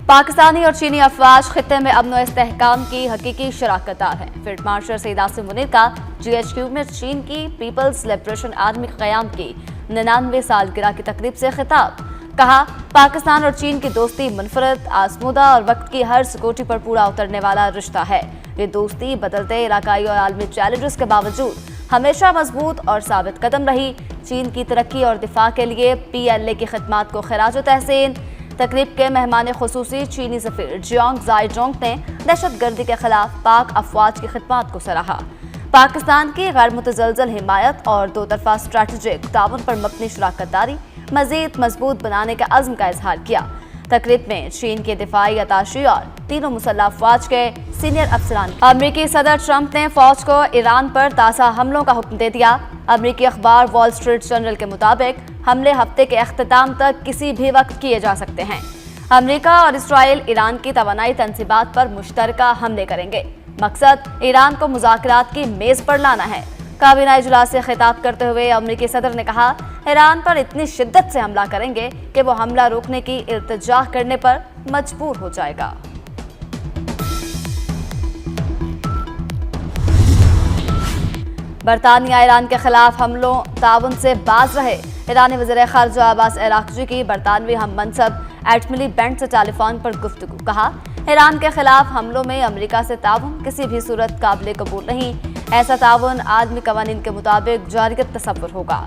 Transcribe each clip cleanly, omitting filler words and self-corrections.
पाकिस्तानी और चीनी अफवाज खित्ते में अमन और इस्तेहकाम की हकीकी शराकतदार हैं। फील्ड मार्शल सईद आसिम मुनीर का GHQ में चीन की पीपल्स लिबरेशन आर्मी क़याम की 99 सालगिरह की तकरीब से खिताब। कहा, पाकिस्तान और चीन की दोस्ती मुनफरद, आजमूदा और वक्त की हर सिकोटी पर पूरा उतरने वाला रिश्ता है। ये दोस्ती बदलते इलाकाई और आलमी चैलेंजेस के बावजूद हमेशा मजबूत और साबित कदम रही। चीन की तरक्की और दिफा के लिए PLA की खिदमात को खिराज तहसीन। तकरीब के मेहमान खुसूसी चीनी सफीर जियांग जाइजोंग ने दहशत गर्दी के खिलाफ पाक अफवाज की खिदमात को सराहा। पाकिस्तान की गैर मुतज़लज़ल हिमायत और दो तरफा स्ट्रैटेजिक ताउन पर मबनी शराकतदारी मजीद मजबूत बनाने के अज़्म का इजहार किया। तकरीब में चीन के दिफाई अताशी और तीनों मुसल्लह अफवाज के सीनियर अफसरान। अमरीकी सदर ट्रंप ने फौज को ईरान पर ताज़ा हमलों का हुक्म दे दिया। अमरीकी अखबार वॉल स्ट्रीट जर्नल के मुताबिक हमले हफ्ते के अख्ताम तक किसी भी वक्त किए जा सकते हैं। अमरीका और इसराइल ईरान की तवानाई तंसीबात पर मुश्तरका हमले करेंगे। मकसद ईरान को मुज़ाकरात की मेज़ पर लाना है। काबीना इजलास से खिताब करते हुए अमरीकी सदर ने कहा, ईरान पर इतनी शिद्दत से हमला करेंगे कि वो हमला रोकने की इल्तिजा करने पर मजबूर हो जाएगा। बरतानिया ईरान के खिलाफ हमलों ताउन से बाज रहे। ईरानी वज़ीर ख़ारिजा अब्बास अराग़ची की बरतानवी हम मनसब एटमिली बेंट से टेलीफोन पर गुफ्तगू। कहा, ईरान के खिलाफ हमलों में अमरीका से ताउन किसी भी सूरत काबिल कबूल नहीं। ऐसा ताउन आदमी कवानीन के मुताबिक जारियत तसव्वुर होगा।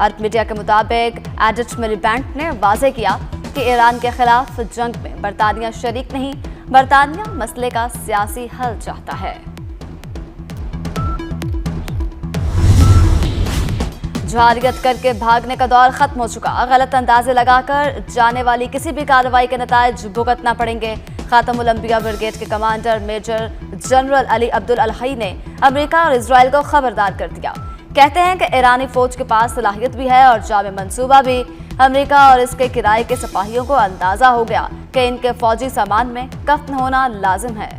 अरब मीडिया के मुताबिक एटमिली बेंट ने वाज़ेह किया कि ईरान के खिलाफ जंग में बरतानिया शरीक नहीं, बरतानिया मसले का सियासी हल चाहता है। जारियत करके भागने का दौर खत्म हो चुका। गलत अंदाजे लगाकर जाने वाली किसी भी कार्रवाई के नतायज भुगतना पड़ेंगे। खातमुल अंबिया ब्रिगेड के commander major general Ali Abdul Alhai ने अमेरिका और इजराइल को खबरदार कर दिया। कहते हैं कि ईरानी फौज के पास सलाहियत भी है और जामे मंसूबा भी। अमेरिका और इसके किराए के सिपाहियों को अंदाजा हो गया कि इनके फौजी सामान में कफ्न होना लाजिम है।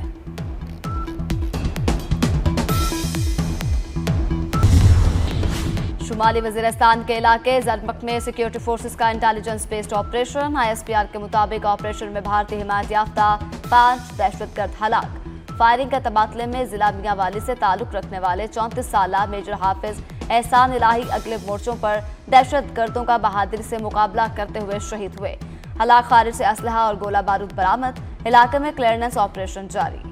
शुमाली वजीरिस्तान के इलाके जरमक में सिक्योरिटी फोर्सेस का इंटेलिजेंस बेस्ड ऑपरेशन। ISPR के मुताबिक ऑपरेशन में भारतीय हिमायत याफ्ता 5 दहशतगर्द हलाक। फायरिंग के तबादले में जिला मियां वाली से ताल्लुक रखने वाले 34 साला मेजर हाफिज एहसान इलाही अगले मोर्चों पर दहशत गर्दों का बहादुरी से मुकाबला करते हुए शहीद हुए। हलाक खारिज से असलहा और गोला बारूद बरामद। इलाके में क्लियरेंस ऑपरेशन जारी।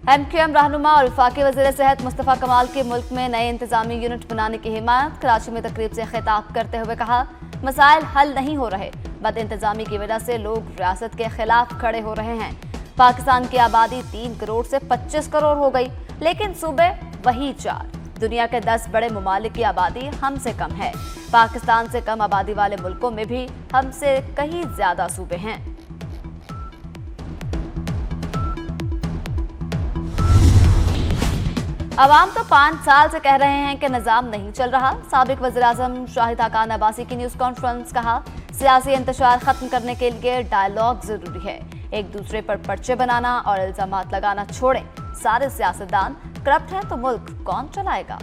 MQM रहनुमा और वफाकी वज़ीर सेहत मुस्तफ़ा कमाल की मुल्क में नए इंतजामी यूनिट बनाने की हिमायत। कराची में तकरीब से खिताब करते हुए कहा, मसाइल हल नहीं हो रहे, बद इंतजामी की वजह से लोग रियासत के खिलाफ खड़े हो रहे हैं। पाकिस्तान की आबादी 3 करोड़ से 25 करोड़ हो गई, लेकिन सूबे वही 4। दुनिया के 10 बड़े ममालिक की आबादी हमसे कम है। पाकिस्तान से कम आबादी वाले मुल्कों में भी हमसे कहीं ज्यादा सूबे हैं। अवाम तो 5 साल से कह रहे हैं कि निज़ाम नहीं चल रहा। साबिक वज़ीर-ए-आज़म शाहिद खान अब्बासी की न्यूज़ कॉन्फ्रेंस। कहा, सियासी इंतशार खत्म करने के लिए डायलॉग जरूरी है। एक दूसरे पर पर्चे बनाना और इल्जामात लगाना छोड़ें। सारे सियासतदान करप्ट हैं तो मुल्क कौन चलाएगा।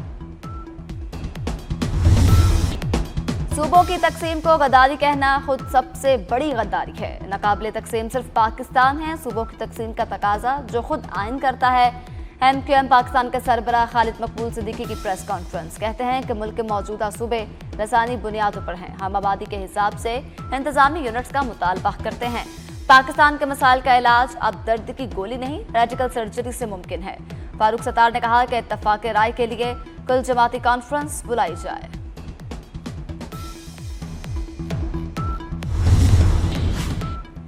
सूबों की तकसीम को गद्दारी कहना खुद सबसे बड़ी गद्दारी है। नाकाबिले तकसीम सिर्फ पाकिस्तान है। सूबों की तकसीम का तकाजा जो खुद आइन करता है। MQM पाकिस्तान के सरबराह खालिद मकबूल सिद्दीकी की प्रेस कॉन्फ्रेंस। कहते हैं कि मुल्क के मौजूदा सूबे लसानी बुनियादों पर हैं। हम आबादी के हिसाब से इंतजामी यूनिट्स का मुतालबा करते हैं। पाकिस्तान के मसाइल का इलाज अब दर्द की गोली नहीं, रेडिकल सर्जरी से मुमकिन है। फारूक सत्तार ने कहा कि इत्तफाक राय के लिए कुल जमाती कॉन्फ्रेंस बुलाई जाए।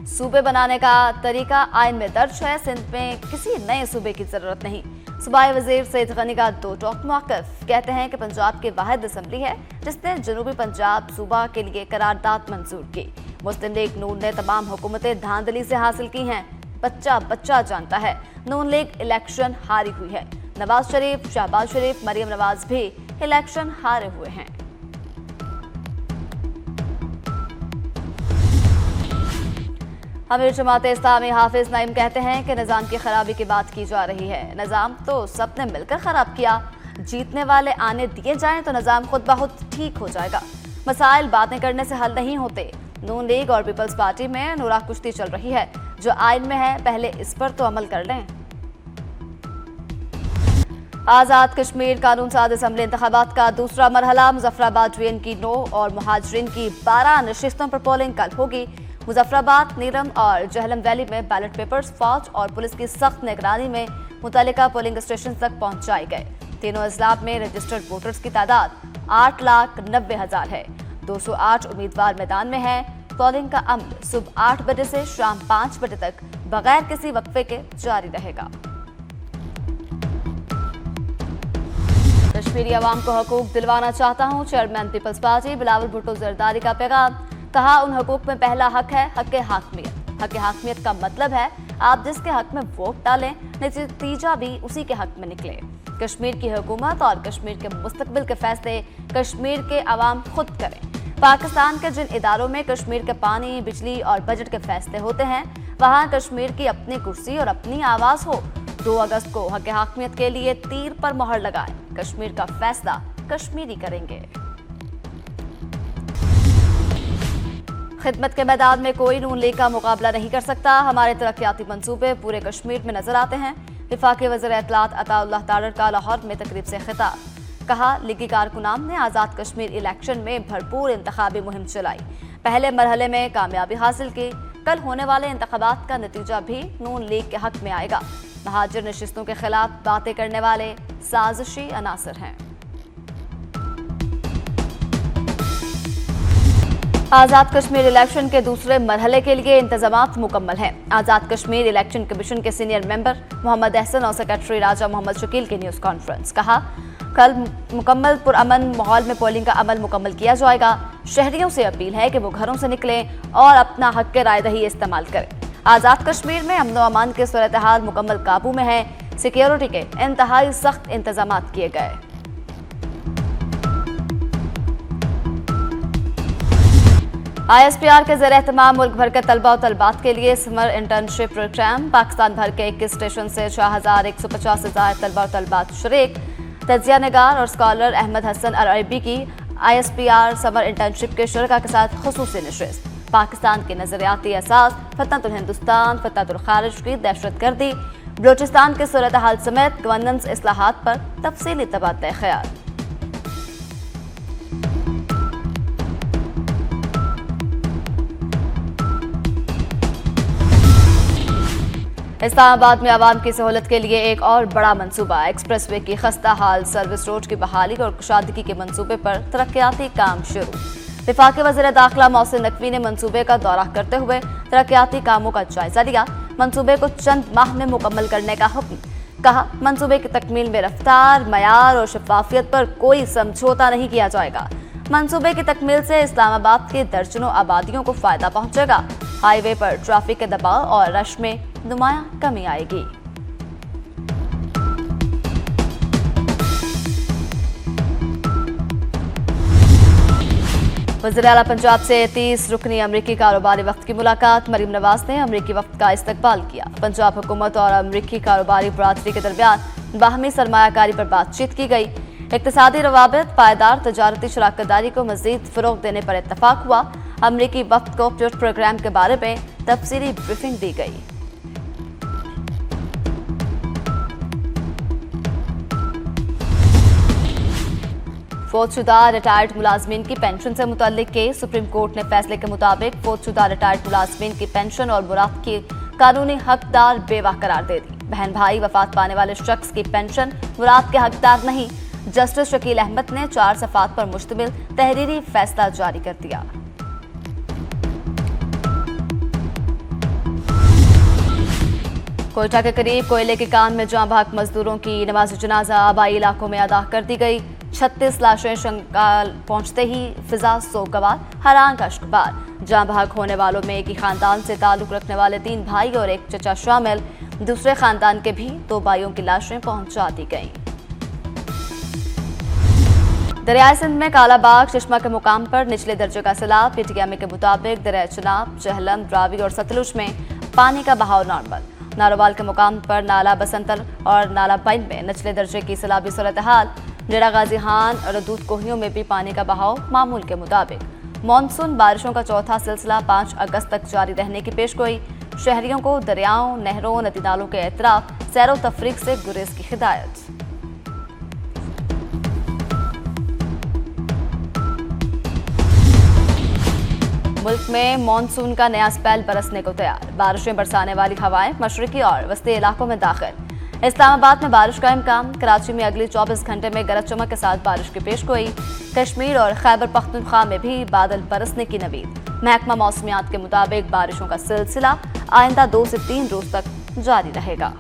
सूबे बनाने का तरीका आइन में दर्ज है। सिंध में किसी नए सूबे की जरूरत नहीं। सूबाई वजीर सईद गनी का 2 टॉक मौक़िफ़। कहते हैं कि पंजाब की वाहिद असम्बली है जिसने जनूबी पंजाब सूबा के लिए करारदाद मंजूर की। मुस्लिम लीग नून ने तमाम हुकूमतें धांधली से हासिल की हैं। बच्चा बच्चा जानता है नून लीग इलेक्शन हारी हुई है। नवाज शरीफ, शहबाज शरीफ, मरियम नवाज भी इलेक्शन हारे हुए हैं। अमीर जमात इस्लामी हाफिज नईम कहते हैं कि निज़ाम की खराबी की बात की जा रही है। निज़ाम तो सबने मिलकर खराब किया। जीतने वाले आने दिए जाएं तो निज़ाम खुद ब खुद ठीक हो जाएगा। मसाइल बातें करने से हल नहीं होते। नून लीग और पीपल्स पार्टी में नूरा कुश्ती चल रही है। जो आइन में है पहले इस पर तो अमल कर लें। आज़ाद कश्मीर कानून साज असम्बली इंतखाबात का दूसरा मरहला। मुजफ्फराबाद डिवीजन की 9 और मुहाजिरीन की 12 नशिस्तों पर पोलिंग कल होगी। मुजफ्फराबाद, नीलम और जहलम वैली में बैलेट पेपर्स फौज और पुलिस की सख्त निगरानी में मुतल्लिका पोलिंग स्टेशन तक पहुंचाए गए। तीनों अजलाब में रजिस्टर्ड वोटर्स की तादाद 8,90,000 है। 208 उम्मीदवार मैदान में हैं। पोलिंग का अमल सुबह 8 बजे से शाम 5 बजे तक बगैर किसी वक्फे के जारी रहेगा। कश्मीरी अवाम को हकूक दिलवाना चाहता हूँ, chairman Peoples Party Bilawal Bhutto Zardari का पैगाम। कहा, उन हकूक में पहला हक है हक हाकमियत। हक हाकमियत का मतलब है आप जिसके हक में वोट डालें, नतीजा भी उसी के हक में निकले। कश्मीर की हुकूमत और कश्मीर के मुस्तकबिल के फैसले कश्मीर के अवाम खुद करें। पाकिस्तान के जिन इदारों में कश्मीर के पानी, बिजली और बजट के फैसले होते हैं, वहाँ कश्मीर की अपनी कुर्सी और अपनी आवाज़ हो। 2 अगस्त को हक हाकमियत के लिए तीर पर मोहर लगाएं। कश्मीर का फैसला कश्मीरी करेंगे। खिदमत के मैदान में कोई नून लीग का मुकाबला नहीं कर सकता। हमारे तरक्याती मंसूबे पूरे कश्मीर में नजर आते हैं। वफाकी वज़ीर इत्तलात अताउल्लाह तारड़ का लाहौर में तकरीब से खिताब। कहा, लीगी कारकुनान ने आज़ाद कश्मीर इलेक्शन में भरपूर इंतखाबी मुहिम चलाई। पहले मरहले में कामयाबी हासिल की। कल होने वाले इंतखाबात का नतीजा भी नून लीग के हक में आएगा। महाजिर नशिस्तों के खिलाफ बातें करने वाले साजिशी अनासर हैं। आज़ाद कश्मीर इलेक्शन के दूसरे मरहले के लिए इंतजामात मुकम्मल हैं। आज़ाद कश्मीर इलेक्शन कमीशन के सीनियर मेंबर मोहम्मद अहसन और सेक्रेटरी राजा मोहम्मद शकील की न्यूज़ कॉन्फ्रेंस। कहा, कल मुकम्मल पुरअमन माहौल में पोलिंग का अमल मुकम्मल किया जाएगा। शहरियों से अपील है कि वो घरों से निकलें और अपना हक के रायदही इस्तेमाल करें। आज़ाद कश्मीर में अमन व अमान के सूरत हाल मुकम्मल काबू में है। सिक्योरिटी के इंतहाई सख्त इंतजामात किए गए। ISPR के ज़रिए तमाम मुल्क भर के तलबा और तलबात के लिए समर इंटर्नशिप प्रोग्राम। पाकिस्तान भर के 21 स्टेशन से 6,150 से ज़ायद तलबा और तलबात शरीक। तजिया नगार और स्कॉलर अहमद हसन अरबी की ISPR समर इंटर्नशिप के शुरका के साथ खुसूसी नशिस्त। पाकिस्तान के नजरियाती असास, फतनतुल हिंदुस्तान, फतनतुल खारिज की दहशतगर्दी, बलूचिस्तान के सूरत हाल समेत गवर्नेंस इस्लाहात पर तफसीली तबादला ख्याल। इस्लामाबाद में आवाम की सहूलत के लिए एक और बड़ा मंसूबा। एक्सप्रेस वे की खस्ता हाल सर्विस रोड की बहाली और कुशादगी के मंसूबे पर तरक्याती काम शुरू। वफाकी वज़ीर दाखिला मोहसिन नकवी ने मंसूबे का दौरा करते हुए तरक्याती कामों का जायजा लिया। मंसूबे को चंद माह में मुकम्मल करने का हुक्म। कहा, मंसूबे की तकमील में रफ्तार, मयार और शफाफियत पर कोई समझौता नहीं किया जाएगा। मंसूबे की तकमील से इस्लामाबाद की दर्जनों आबादियों को फायदा पहुंचेगा। हाईवे पर ट्रैफिक के दबाव और रश में नुमायां कमी आएगी। वज़ीर आला पंजाब से 30 रुकनी अमरीकी कारोबारी वफ्द की मुलाकात। मरीम नवाज ने अमरीकी वफ्द का इस्तकबाल किया। पंजाब हुकूमत और अमरीकी कारोबारी बरादरी के दरमियान बाहमी सरमायाकारी पर बातचीत की गई। इक्तिसादी रवाबित, पायदार तजारती शराकतदारी को मजीद फ़रोग़ देने पर इत्तफाक हुआ। अमरीकी वफ्द को पियोट प्रोग्राम के बारे में तफसीली ब्रीफिंग दी गई। फौजशुदा रिटायर्ड मुलाजमीन की पेंशन से मुतल्लिक केस। सुप्रीम कोर्ट ने फैसले के मुताबिक फौजशुदा रिटायर्ड मुलाजमीन की पेंशन और मुराद की कानूनी हकदार बेवा करार दे दी। बहन भाई वफात पाने वाले शख्स की पेंशन मुराद के हकदार नहीं। जस्टिस शकील अहमद ने 4 सफ़ात पर मुश्तमिल तहरीरी फैसला जारी कर दिया। कोयटा के करीब कोयले के कान में जाँ बहक मजदूरों की नमाज जनाजा आबाई इलाकों में अदा कर दी गई। 36 लाशें शंकाल पहुंचते ही फिजा सोगवार, हरांग अश्कबार। जाँ बहक होने वालों में एक ही खानदान से ताल्लुक रखने वाले 3 भाई और एक चचा शामिल। दूसरे खानदान के भी 2 भाइयों की लाशें पहुंचा दी गईं। दरियाए सिंध में कालाबाग चश्मा के मुकाम पर निचले दर्जे का सैलाब। PTM के मुताबिक दरिया चनाब, जहलम, रावी और सतलुज में पानी का बहाव नॉर्मल। नारोवाल के मुकाम पर नाला बसंतर और नाला पाइन में निचले दर्जे की सैलाबी सूरत हाल। डेरा गाजी खान और दूध कोहियों में भी पानी का बहाव मामूल के मुताबिक। मानसून बारिशों का चौथा सिलसिला 5 अगस्त तक जारी रहने की पेशगोई। शहरियों को दरियाओं, नहरों, नदी नालों के एतराफ सैरो तफरीक से गुरेज की हिदायत। मुल्क में मानसून का नया स्पेल बरसने को तैयार। बारिशें बरसाने वाली हवाएं मशरकी और वस्ती इलाकों में दाखिल। इस्लामाबाद में बारिश का इम्कान। कराची में अगले 24 घंटे में गरज चमक के साथ बारिश की पेशगोई। कश्मीर और खैबर पख्तूनख्वा में भी बादल बरसने की नवीद। महकमा मौसमियात के मुताबिक बारिशों का सिलसिला आइंदा 2 से 3 रोज तक जारी रहेगा।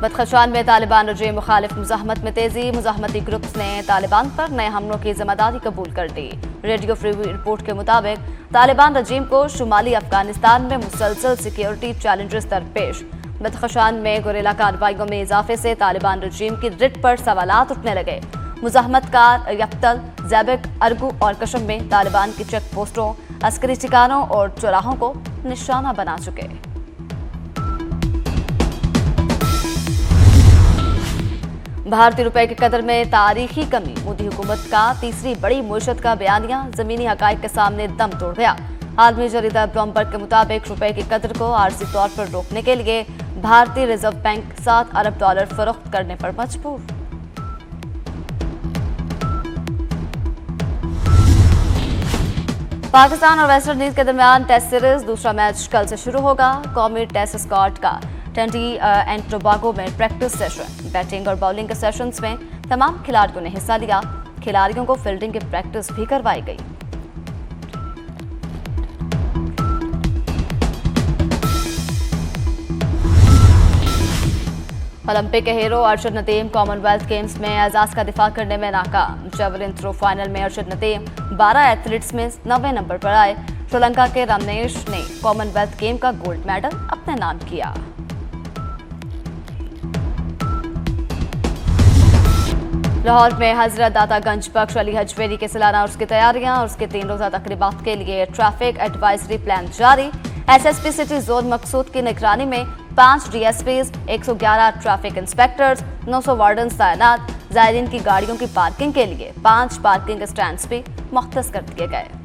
बदखशान में तालिबान रजीम मुखालिफ मुजाहमत में तेजी। मुजाहमती ग्रुप्स ने तालिबान पर नए हमलों की जिम्मेदारी कबूल कर दी। रेडियो फ्री रिपोर्ट के मुताबिक तालिबान रजीम को शुमाली अफगानिस्तान में मुसलसल सिक्योरिटी चैलेंजेस दरपेश। बदखशान में गुरिल्ला कार्रवाइयों में इजाफे से तालिबान रजीम की रिट पर सवालात उठने लगे। मुजाहमतकार यक्तल, ज़ैबिक, अरगू और कशम में तालिबान की चेक पोस्टों, अस्करी ठिकानों और चौराहों को निशाना बना चुके। भारतीय रुपए के कदर में तारीखी कमी। मोदी हुकूमत का तीसरी बड़ी मुइशत का बयानिया जमीनी हकाइक के सामने दम तोड़ गया। आलमी जरीदा ब्लूमबर्ग के मुताबिक रुपए की कदर को आर्जी तौर पर रोकने के लिए भारतीय रिजर्व बैंक $7 अरब फरोख्त करने पर मजबूर। पाकिस्तान और वेस्ट इंडीज के दरमियान टेस्ट सीरीज दूसरा मैच कल से शुरू होगा। कौमी टेस्ट स्क्वाड का ट्रिनिडाद एंड टोबागो में प्रैक्टिस सेशन। बैटिंग और बॉलिंग के सेशंस में तमाम खिलाड़ियों ने हिस्सा लिया। खिलाड़ियों को फील्डिंग की प्रैक्टिस भी करवाई गई। ओलंपिक के hero Arshad Nadeem Commonwealth games में एजाज का दिफा करने में नाकाम। जेवलिन थ्रो फाइनल में अरशद नदीम 12 एथलीट्स में 9वें नंबर पर आए। श्रीलंका के रमेश ने कॉमनवेल्थ गेम का गोल्ड मेडल अपने नाम किया। लाहौर में हजरत दातागंज बख्श अली हजवेरी के सालाना उर्स की तैयारियां और उसके 3 रोजा तकरीबात के लिए ट्रैफिक एडवाइजरी प्लान जारी। एसएसपी सिटी जोन मकसूद की निगरानी में 5 डीएसपीज, 111 ट्रैफिक इंस्पेक्टर्स, 900 वार्डन्स तैनात। जायरीन की गाड़ियों की पार्किंग के लिए 5 पार्किंग स्टैंड्स भी मुख्तस कर दिए गए।